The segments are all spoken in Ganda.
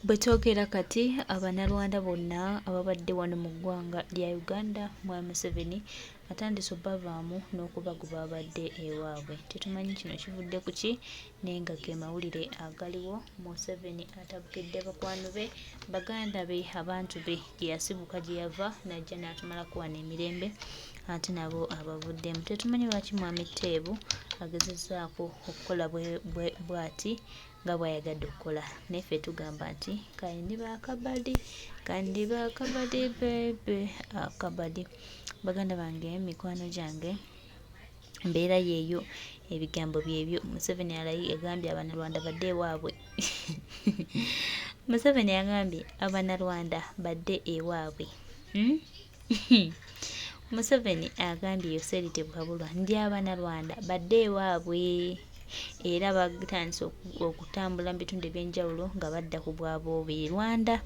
Bwetwogera kati Abannarwanda bonna ababadde wano mu ggwanga lya Uganda Mwami Museveni atandise obbavaamu n'okubagoba abadde ewaabwe. Tetumanyi kino kivudde ku ki naye nga ge mawulire agaliwo. Museveni atabukidde bakwano be, baganda be, abantu be gye yasibuka gye yava n'ajja n'atumalako wano emirembe ate nabo abavuddemu. Tetumanyi lwaki Mwami Tteebu agezezzaako okukola bw'ati nga bw'ayagadde okukola. Naye ffe tugamba nti kandiba akabadi bebe akabadi. Baganda bange, mikwano gyange, mbeera yeeyo, ebigambo byebyo. Museveni yagambye Abannarwanda badde ewaabwe. Museveni yagambye Abannarwanda badde ewaabwe. Museveni agambye Yoseri Tebukabulwa ndi Abannarwanda badde ewaabwe. Era batandise okutambula mu bitundu eby'enjawulo nga badda ku bwabwe e Rwanda.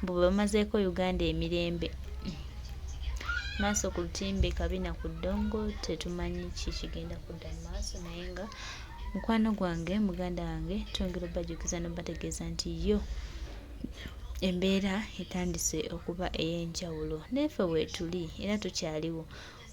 Bwe bamazeeko Uganda emirembe. Maaso ku lutimbe, kabina ku ddongo, tetumanyi ki kigenda kudda mu maaso, naye nga mukwano gwange, muganda wange, twongera obbajjukiza n'obbategeeza nti yo embeera etandise okuba ey'enjawulo. N'effe weetuli era tukyaliwo,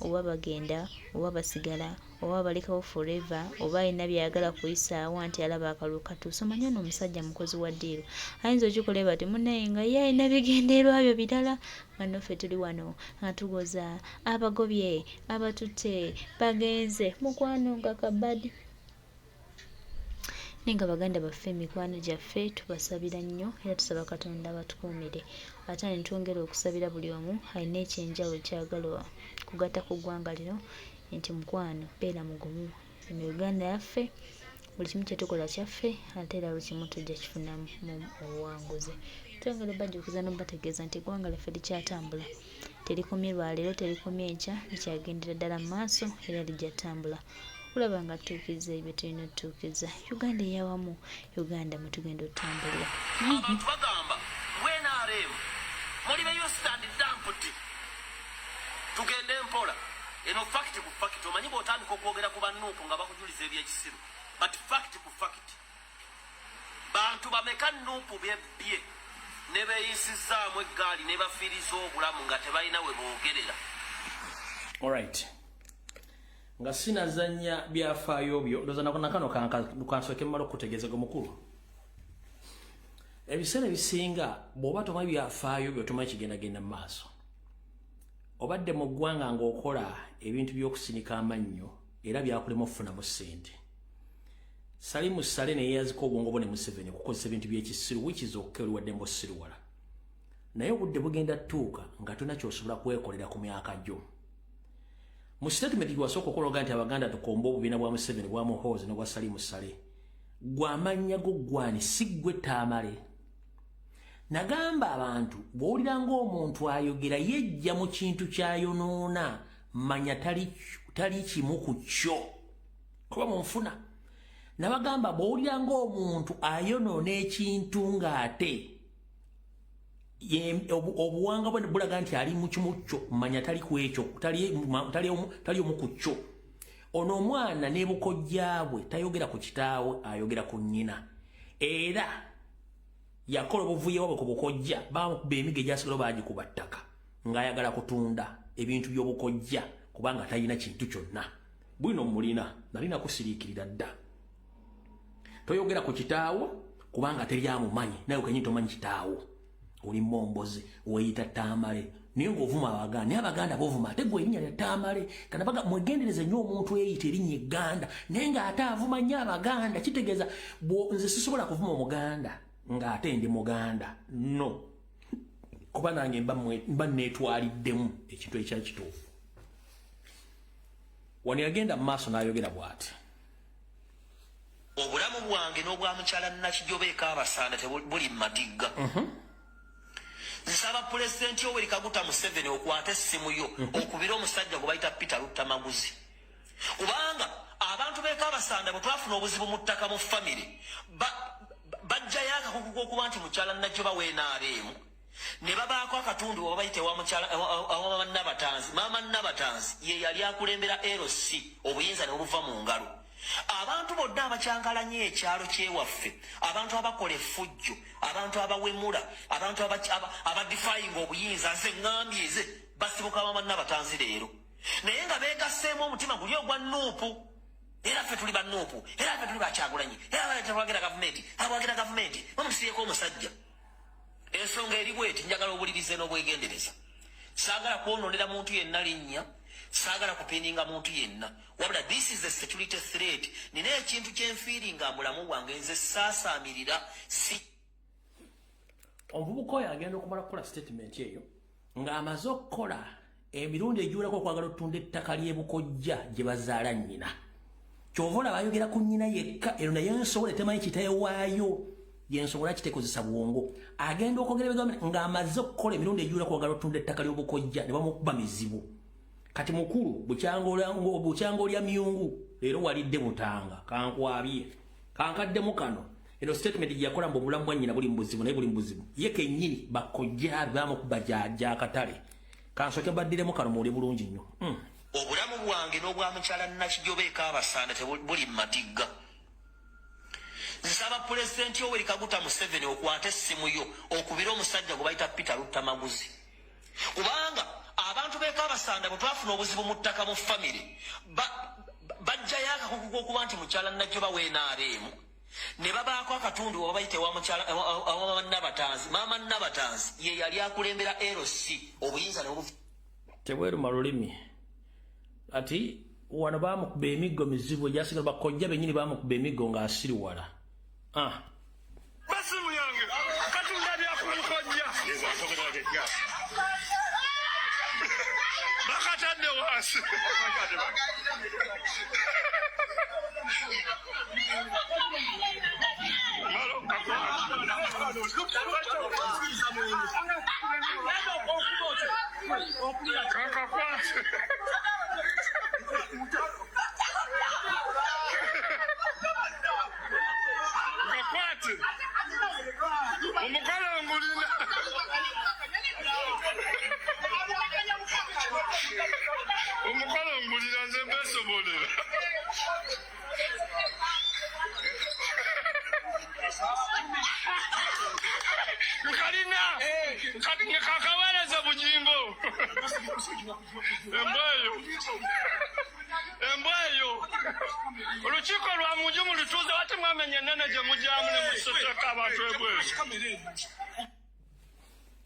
oba bagenda oba basigala oba balekawo forever, oba alina byayagala kuyisaawo nti alaba akalulu katuuse. Omanyi ono omusajja mukozi wa ddiiro, ayinza okikola bati munnaye nga ye alina bigendeerwa byo birala. Nga naffe tuli wano nga tugoza abagobye, abatutte, bagenze mukwano nga kabadi. Naye nga baganda baffe, mikwano gyaffe, tubasabira nnyo era tusaba Katonda abatukuumire. Ate ne twongera okusabira buli omu alina ekyenjawulo kyagala kugatta ku ggwanga lino nti mukwano beera mugumu. Eno Uganda yaffe, buli kimu kye tukola kyaffe ate era buli kimu tujja kifunamu obuwanguzi. Twongera obbajjukiza n'obbategeeza nti eggwanga lyaffe likyatambula. Terikomye lwaleero, terikomye enkya, likyagendera ddala mu maaso era lijja ttambula. Kulaba nga tutuukiriza ebyo tulina otutuukiriza. Uganda eyawamu, Uganda mwe tugenda otutambulira. Abantu bagamba NRM muli beyo stand damputi tugende mpola. Eno fact ku fact, omanyi bw'otandika okwogera ku bannuupu nga bakujuliza ebyekisiru, but fact ku fact, bantu bameka nnuupu byebbye ne beeyisizaamu eggaali ne bafiiriza obulamu nga tebalina we boogerera. Alright, nga sinazanya byafaayo byo ndoza nakano kansooke mmala okukutegeezega omukulu. Ebiseera ebisinga bw'oba tomanyi byafaayo byo tomanyi kigendagenda mu maaso. Obadde mu ggwanga ng'okola ebintu by'okusinika amannyo era byakulema okufunamu ssente. Salimu Sale ne yeeyazika obwongo bwo ne Museveni okukozesa ebintu by'ekisiru, which is okay, oliwadde mbosiruwala. Naye obudde bugenda ttuuka nga tolina ky'osobola kwekolera ku myaka gyo. Mu statement gwasooka okologa nti Abaganda tukomba obubiina bwa Museveni bwa Muhoozi n'obwa Salimu Sale. Gw'amannya go gwani si ggwe Tamale. Nagamba abantu bw'owulira ng'omuntu ayogera yejja mu kintu ky'ayonoona, manya tali kimu ku kyo kuba munfuna. Nabagamba bw'owulira ng'omuntu ayonoona ekintu ng'ate obuwanga bwe bulaga nti ali mu kimu kyo, manya tali ku ekyo, tali omu ku kyo. Ono omwana ne bukojja bwe tayogera ku kitaawe, ayogera ku nnyina. Era yakola obuvuye wabwe ku bukojja, bamukuba emige egyasigala baagikuba ttaka ng'ayagala kutunda ebintu by'obukojja kubanga talina kintu kyonna. Bwino mulina nalina kusiriikirira dda. Toyogera ku kitaawo kubanga teri amumanyi, naye kenyini tomanyi kitaawo. Oli mombozi, weeyita Tamale. Naye ng'ovuma Abaganda, naye Abaganda bovuma ate gwe erinnya lya Tamale. Kana baga mwegendereze nnyo omuntu eyeeyita erinnya Egganda naye ng'ate avuma nnyo Abaganda. Kitegeeza nze sisobola kuvuma Omuganda ng'ate ndi Muganda. No. Kuba nange mba neetwaliddemu ekintu ekyali kituufu. Wano yagenda mu maaso n'ayogera bw'ati. Obulamu bwange n'obwa mukyala Nakijobeeka Abasanda tebuli mu matigga. Nsaba Pulezidenti Yoweri Kaguta Museveni okwata essimu yo okubira omusajja gwe bayita Peter Luttamaguzi. Kubanga abantu b'e Kabasanda bwe twafuna obuzibu mu ttaka mu famire bajjayo akakuku k'okuba nti mukyala Najoba w'NRM ne babaako akatundu oba bayite Maama Nabatanzi. Maama Nabatanzi ye yali akulembera LC, obuyinza ne buva mu ngalo. abantu bonna abakyankalanye ekyalo kyewaffe, abantu abakola effujjo, abantu abawemula, abantu abadifayinga obuyinza, nze ŋŋambye eze basibuka bamanna batanzi leero naye nga beegasseemu omutima guli ogwa Nuupu. Era ffe tuli bannuupu, era ffe tuli bakyagulanyi, era twagira gavumenti bamusibyeko omusajja. Ensonga eri bweti, njagala obulirize n'obwegendereza. Saagala kwonoonera muntu yenna linnya, saagala kupininga muntu yenna. Wabula this is a security threat. Nina ekintu kyenfiiringa mulamu bwange nze saasaamirira si. Omuvubuka oyo agenda okumala kukola statement eyo ng'amaze okukola emirundi egiwerako okwagala otunda ettaka ly'e Bukojja gye bazaala nnyina. Kyova olaba ayogera ku nnyina yekka, ero naye ensobola temanyi kitewaayo yensobola kitekozesa bwongo. Agenda okwogera ebigambo ng'amaze okukola emirundi egiwerako okwagala otunda ettaka ly'e Bukojja ne bamukuba mizibu. Kati mukulu bukyanga olya myungu leero walidde butanga kankwabye kankaddemu kano. Eno statement gye yakola mbu obulamu bwa nnyina buli mu buzibu naye buli mu buzibu ye kennyini bakojja bamukuba jajja akatale. Kansooke baddiremu kano muwulire bulungi nnyo. Obulamu bwange n'obwa mukyala Nakijoba Kaabasanda tebuli mu matigga. Nsaba Pulezidenti Yoweri Kaguta Museveni okwata essimu yo okubira omusajja gwe bayita Peter Luttamaguzi. Kubanga abantu b'e Kaabasanda bwe twafuna obuzibu mu ttaka mu famire bajjayo akakuku k'okuba nti mukyala Nakijoba w'enaaleemu ne babaako akatundu oba bayite wa Nabatanzi. Maama Nabatanzi ye yali akulembera LC obuyinza ne buvu. Tebweruma lulimi. Ati wano bamukuba emiggo mizibu gyasigala bakojja bennyini bamukuba emiggo ng'asiriwala. Basimu yange katunda byakulukojja bakatadde wansi omukolo ngulina omukolo ngulira nze mbesobolera nkalina kati ngekakawereza bugingo embweyo olukiiko lwa muju mulutuuze wati mwamenya enene gye mujyamu ne musoteka abantu ebwezo.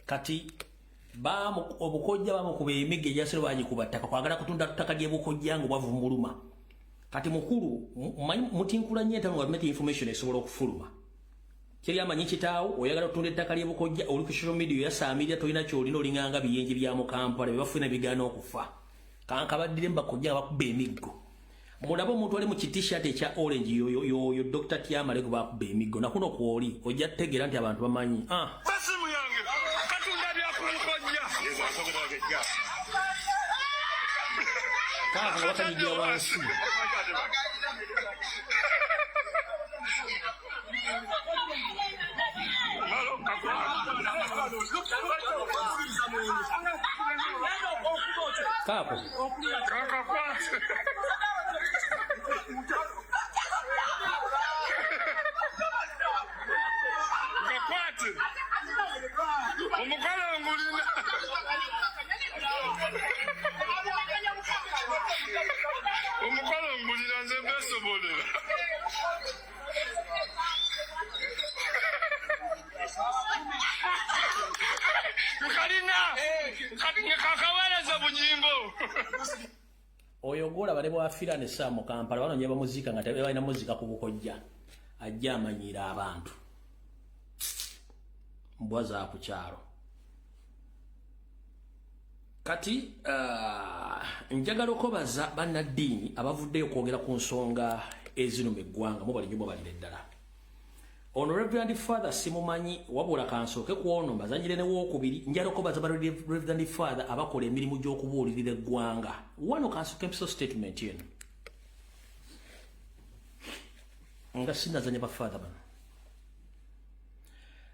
Kati obukojja bamukuba emiggo egyasiro bagikuba ttaka kwagala kutunda ttaka ly'e Bukojja nga bwavumbuluma. Kati mukulu mutinkula nnyo gavumenti information esobola okufuluma. Kiri amanyi kitaawo oyagala otunda ettaka ly'e Bukojja oli ku social media yasaamirira tolina kyolina olinganga biyenje bya mu Kampala bye bafuna bigaana okufa. Kankabaddire mbakojja nga bakuba emiggo. Mulaba omuntu ali mu ki-t-shirt ekya orange yoyo Dr. Tyamale gwe bakuba emiggo nakuno kwoli ojja kutegeera nti abantu bamanyi. Basimu yange katunda byakulukojja kaako nga bakanyigira wansi. Kaako kakwate omukolo ngulina omukolo ngulira nze mbesobolera nkalina kati ngekakawereza bugingo. Oyo golaba ne bwafiira ne saa mu Kampala bano nye bamuziika nga tebalina muzika ku Bukojja ajja amanyiira abantu mbwa za ku kyalo. Kati njagala okubaza bannaddiini abavuddeyo okwogera ku nsonga ezinuma eggwanga mubali nnyo balira eddala. Ono Reverend Father simumanyi wabula kansooke ku ono mbazanyire ne wookubiri njala okubaza ba Reverend Father abakola emirimu gy'okubuulirira eggwanga. Wano kansooke mpiso statement eno nga sinazanya ba Father bano.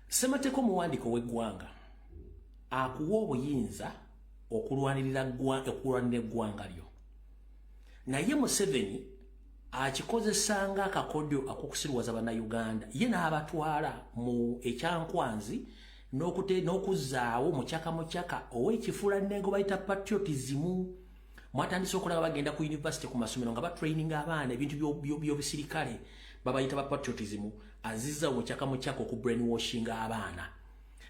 Ssemateeka omuwandiiko w'eggwanga akuwa obuyinza okulwanirira eggwanga lyo. Naye Museveni akikozesanga akakodyo akokusirwaza bannayuganda ye n'abatwala mu ekyankwanzi n'okuzaawo mukyaka ow'ekifuula nnengo bayita patriotism. Mwatandise okulaba bagenda ku university ku masomero nga batraininga abaana ebintu by'obusirikale babayita ba patriotism, azizza mukyaka oku brainwashing abaana.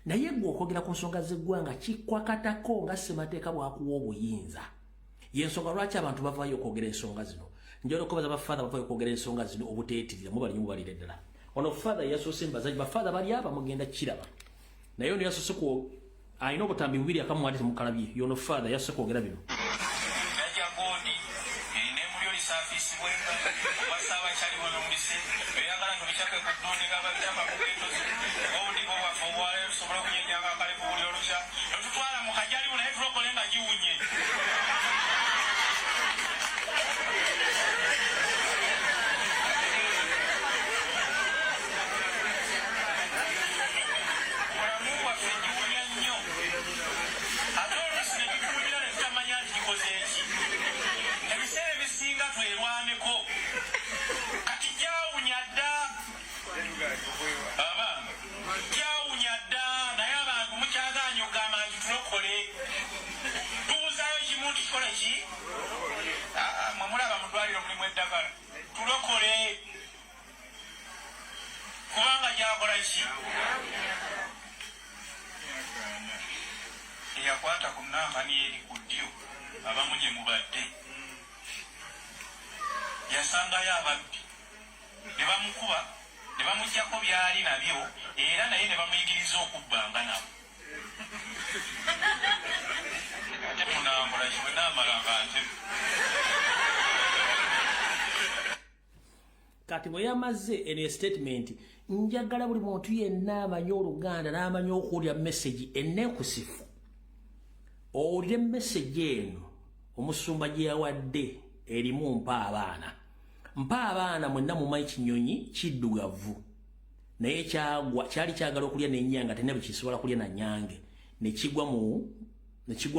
Naye gwe okwogera ku nsonga z'eggwanga kikwakatako nga ssemateeka bw'akuwa obuyinza. Y'ensonga lwaki abantu bavaayo okwogera ensonga zino. Njagala okubaza bafaatha bavaayo okwogera ensonga zino obuteetirira mubalimi mubalire ddala. Ono faatha yasoose mbazaji bafaatha bali aba mugenda kiraba. Naye ono yasoose ku alina obutambi bubiri akamuwadde mukalabye. Yono faatha yasoose kwogera bino. Yakwata ku namba eri ku ddyo abamunye mubadde yasangayo ababbi ne bamukuba ne bamuggyako byali nabyo era naye ne bamuyigiriza okubbanga nabo ate munambula kiwe namalanga nte kati bwe yamaze eno statement njagala buli muntu yenna amanyi Oluganda n'amanyi okuwulira message ennekusifu owulire message eno omusumba gye yawadde erimu mpa abaana mwenna mumanyi kinyonyi kiddugavu naye kyali kyagala okulya n'ennyanga tenne bwe kisobola kulya na nyange ne kigwa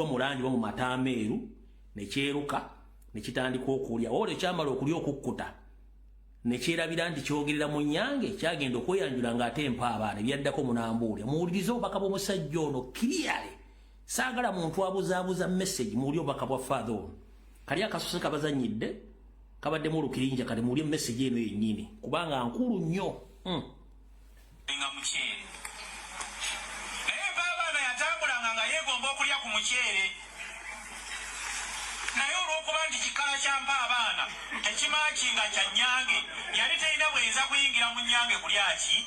mu langi mu mata ameeru ne kyeruka ne kitandika okulya olwo kyamala okulya okukkuta ne kyerabira nti kyogerera mu nyange kyagenda okweyanjula ng'ate mpa abaana ebyaddako munambuulya muwulirize obubaka bw'omusajja ono kiriyale saagala muntu abuzaabuza message muwulire obubaka bwa faatha ono kali akasose kabazanyidde kabaddemu olukirinja kati muwulire message eno yennyini kubanga nkulu nnyo nga mukyere naye mpa abaana yatambulanga nga yeegomba okulya ku mukyere naye olw'okuba nti kikala kya mpa abaana tekimaakinga kya nyange yali terina bweyinza kuyingira mu nyange kulyaki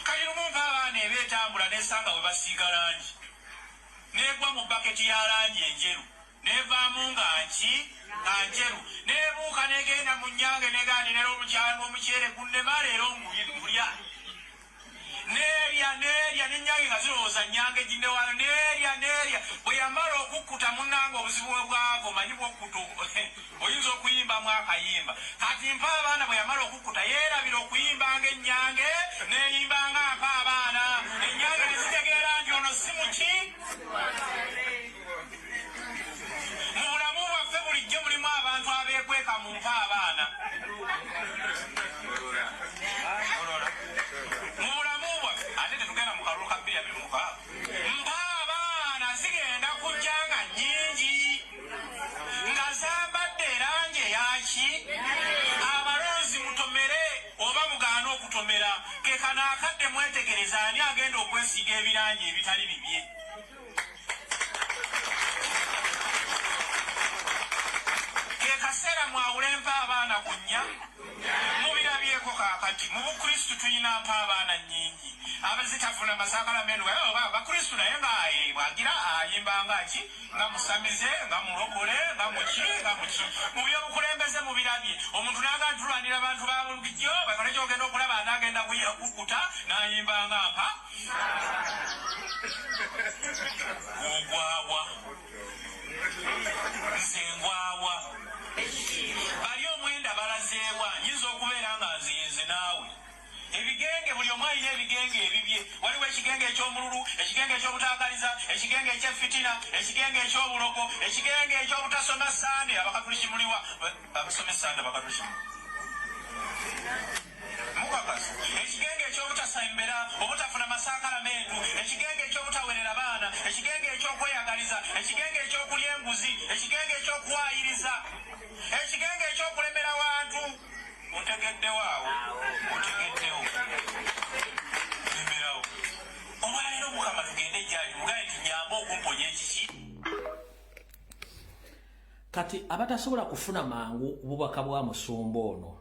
kali lumu mpa abaana eba etambula nesanga we basiiga langi negwa mu baketi ya langi enjeru nevaamu nga njeru nebuuka negenda mu nyange negandinera omukyere gunnema leero ngulya nerya nenyange nga zirowooza nyange ginnewayo nerya bwe yamala okukkuta munnanga obuzibu bwavo manyi bwokkuta oyinza okuyimbamu akayimba kati mpa abaana bwe yamala okukkuta yeerabira okuyimbanga ennyange neyimbanga mpa abaana ennyange nezitegeera nti ono si muki mu bulamu bwaffe bulijjo mulimu abantu abeekweka mu mpa abaana mu bulamu bwaffe ate tetugenda mu kalulu ka 2026 mpa abaana zigenda kujja nga nnyingi nga zambadde erangi eyaki abalonzi mutomere oba mugaana okutomera kekana akadde mwetegereza ani agenda okwesiiga ebirangi ebitali bibye kekaseera mwawule mpa abaana ku nnya mubirabyeko kaakati mu bukristu tulina mpa abaana nnyingi abazitafuna masakalamenu oba abakristu naye nga bwagira ayimbanga ki nga musamize nga mulokole nga muki mu byobukulembeze mubirabye omuntu naga ntulwanira abantu babujjo bakole kyogenda okulaba anagenda kukkuta nayimbanga mpa ogwawa nsengwawa bali omwenda balazeewa nyinza okubeera nga nziyenze naawe ebigenda ebigenge buli omu alina ebigenge ebibye. Waliwo ekigenge eky'omululu, ekigenge eky'obutaagaliza, ekigenge eky'effitina, ekigenge eky'obuloko, ekigenge eky'obutasoma Sande. Abakatuliki muliwa abasome Sande abakatuliki mukakasi. Ekigenge eky'obutasembera, obutafuna masakalamentu, ekigenge eky'obutawerera baana, ekigenge eky'okweyagaliza, ekigenge eky'okulya embuzi, ekigenge eky'okwayiriza, ekigenge eky'okulemera wantu. Otegeddewo awo, otegeddewo lemerawo. Olwaleero Mukama tugende gyali mugaye nti nyamba okumponya ekiki. Kati abatasobola kufuna mangu obubaka bwa musumba ono,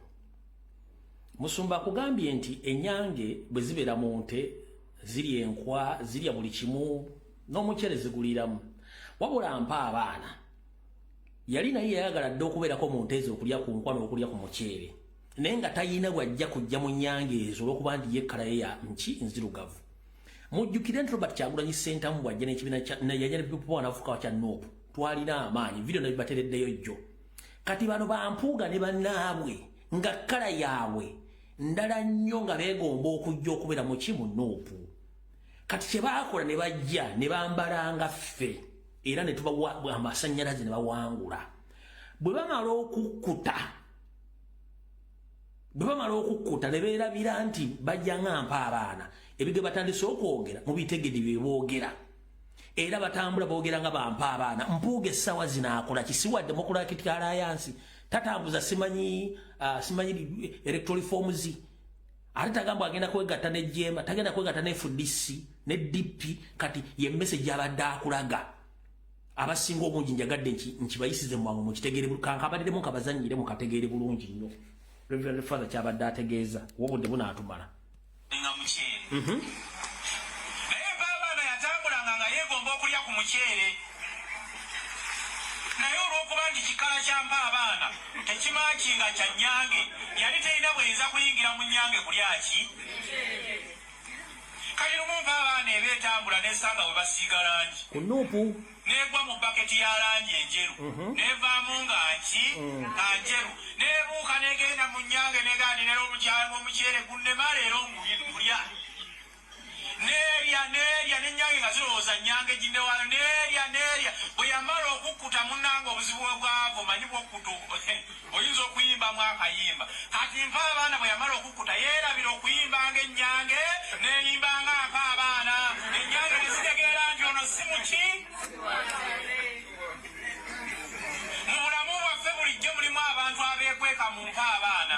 Musumba kugambye nti enyange bwe zibeera mu nte ziri enkwa zirya buli kimu n'omukyere ziguliramu, wabula mpa abaana. Yali naye yayagala dde okubeerako mu nte ezo okulya ku nkwa n'okulya ku mukyere, naye nga tayina bw'ajja kujja mu nyange ezo olw'okuba nti ye ekkala ye ya nzirugavu. Mujjukire nti Robert Kyagulanyi Ssentamu bw'ajja n'ekibiina yajja ne People Wanafuka kya Nuupu, twalina amaanyi vidiyo nayo batereddeyo jjo. Kati bano bampuuga ne bannaabwe nga kkala yaabwe ndala nnyo nga beegomba okujja okubeera mu kimu Nuupu. Kati kye baakola ne bajja ne bambala nga ffe era ne tubawa amasannyalaze ne bawangula. Bwe bamala okukkuta ne beerabira nti bajja nga mpa abaana, ebige batandise okwogera mu bitegedi bye boogera era batambula boogera nga bampa abaana. Mpuuga essaawa zinaakola kisiwa Democratic Alliance tatambuza simanyi electoral forms, ate tagamba agenda kwegatta ne Jema, tagenda kwegatta ne FDC ne DP. Kati ye message abadde akulaga abasinga obungi njagadde nkibayisize mwangu mukitegeere kankabaliremu nkabazannyire mukategeere bulungi nnyo. Reverend Father kyabadde ategeeza wobudde bunaatumala. Naye abaana yatambulanga nga yeegomba okulya ku mukyere. Naye olw'okuba nti kikala kyampa abaana tekimaakinga kya nnyange, yali terina bweyinza kuyingira mu nnyange kulya ki. Kati lumu mpa abaana eba etambula n'esanga bwe basiiga langi ku Nuupu, n'egwa mu baketi ya langi enjeru, n'evaamu nga njeru, n'ebuuka n'egenda mu nnyange n'egaanirira omukyere gunnema leero ngulya. Nerya n'ennyange nga zirowooza nnyange ginnewayo, nerya bwe yamala okukkuta munnange obuzibu bwavo manyi bwokkuta oyinza okuyimbamu akayimba. Kati mpa abaana bwe yamala okukkuta yeerabira okuyimbanga ennyange neeyimbanga mpa abaana, ennyange nezitegeera nti ono si muki. Mu bulamu bwaffe bulijjo mulimu abantu abeekweka mu mpa abaana.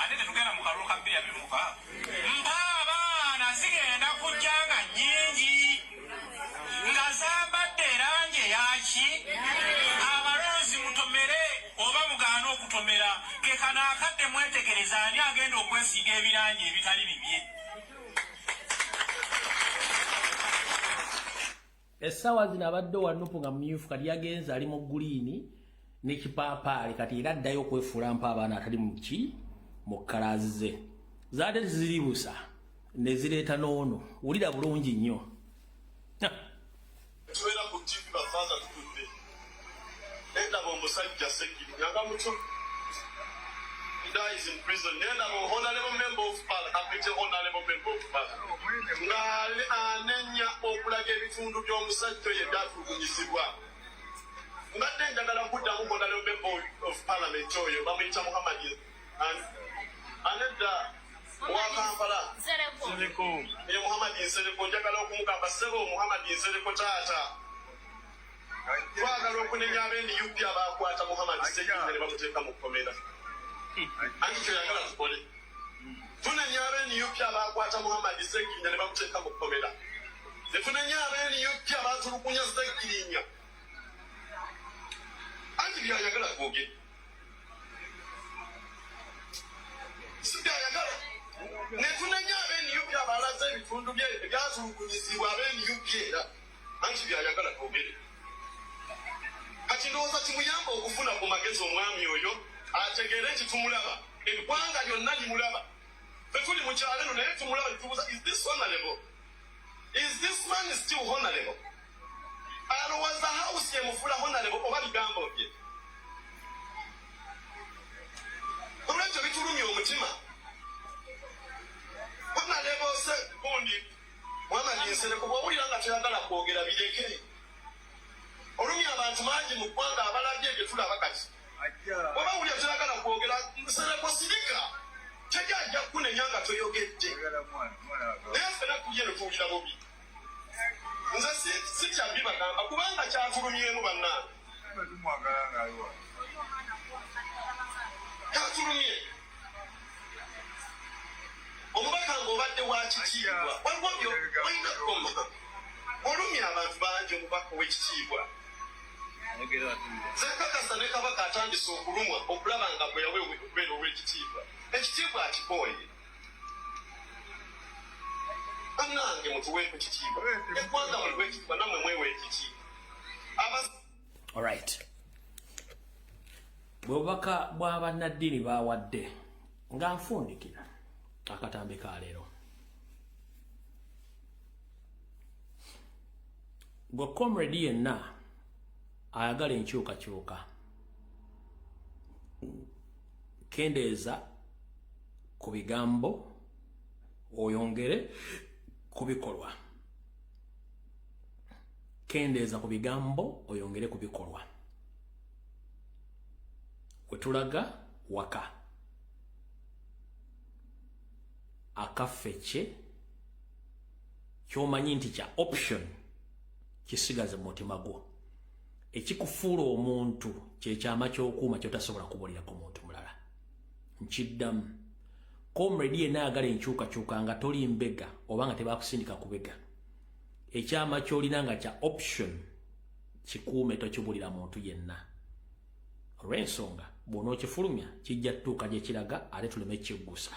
Ate tetugenda mu kalulu ka 2025. Mpa abaana zigenda kujja nga nnyingi nga zambadde erangi eyaki. Abalonzi mutomere oba mugaana okutomera, ke kano akadde mwetegereza ani agenda okwesiiga ebirangi ebitali bibye. essaawa zino abadde wa Nuupu nga mumyufu, kati yagenze ali mu guliini n'ekipaapaali, kati era addayo okwefuula mpa abaana atali mu kkalaazi ze. Zaate teziribusa ne zireeta n'ono, wulira bulungi nnyo. Tubeera ku TV bafaaza tutudde nendaba omusajja Sekiri nyanga muto is in prison. Nendaba honorable member of parliament, honorable member of parliament nga anenya okulaga ebitundu by'omusajja oyo ebyatulugunyizibwa. Mbadde njagala kuddamu honorable member of parliament oyo bamuyita Muhammad anedda wa Kampala ye Muhammad Nsereko. Njagala okumugamba ssebo Muhammad Nsereko taata, twagala okunenya ab'NUP abakwata Muhammad Sekiri ne bamuteeka mu kkomera. Anti kyoyagala tukole tunenya ab'NUP abakwata Muhammad Sekiri ne bamuteeka mu kkomera, ne tunenya ab'NUP abatulugunya Sekiri. Anti byayagala twogere sibyayagala, ne tunenya ab'NUP abalaza ebitundu byatulugunyizibwa ab'NUP era. Anti byayagala twogere. Kati ndowooza kimuyamba okufuna ku magezi omwami oyo ategeere nti tumulaba, eggwanga lyonna limulaba. Ffe tuli mu kyalo eno naye tumulaba netubuuza, is this honorable? Is this man still honorable? Alowooza house yemufuula honorable oba bigambo bye? mutima banalebose gundi mwamalinsere kuba owulira nga toyagala kwogera bireke olumya abantu mangi mu ggwanga abalabye ebyo tulaba kati oba wulya toyagala kwogera nsereko sirika tejajja kunenya nga toyogedde naye fena tulye ne tuwulira bubi nze sikyabbi bagamba kubanga kyatulumyemu bannange kyatulumye omubaka ng'obadde wa kitiibwa waliwo olina koma olumya abantu bangi omubaka ow'ekitiibwa zekakasa ne kabaka atandise okulumwa okulaba nga bwe yawe okubeera ow'ekitiibwa ekitiibwa akikooye bannange mutuweeko kitiibwa eggwanga muliwo ekitiibwa nammwe mwewe ekitiibwa alright bwobubaka bw'abannaddiini bawadde nga nfundikira akatambi ka leero gwe comrade yenna ayagala enkyukakyuka kendeeza ku bigambo oyongere ku bikolwa kendeeza ku bigambo oyongere ku bikolwa wetulaga waka akaffeke kyomanyi nti kya option kisigaze mu mutima gwo ekikufuula omuntu kyekyama kyokuuma kyotasobola kubulira ku muntu mulala nkiddamu comrade yenna ayagala enkyukakyuka nga toli mbega oba nga tebakusindika kubega ekyama kyolina nga kya option kikuume tokibulira muntu yenna olw'ensonga bw'onookifulumya kijja ttuuka gye kiraga ate tuleme kiggusa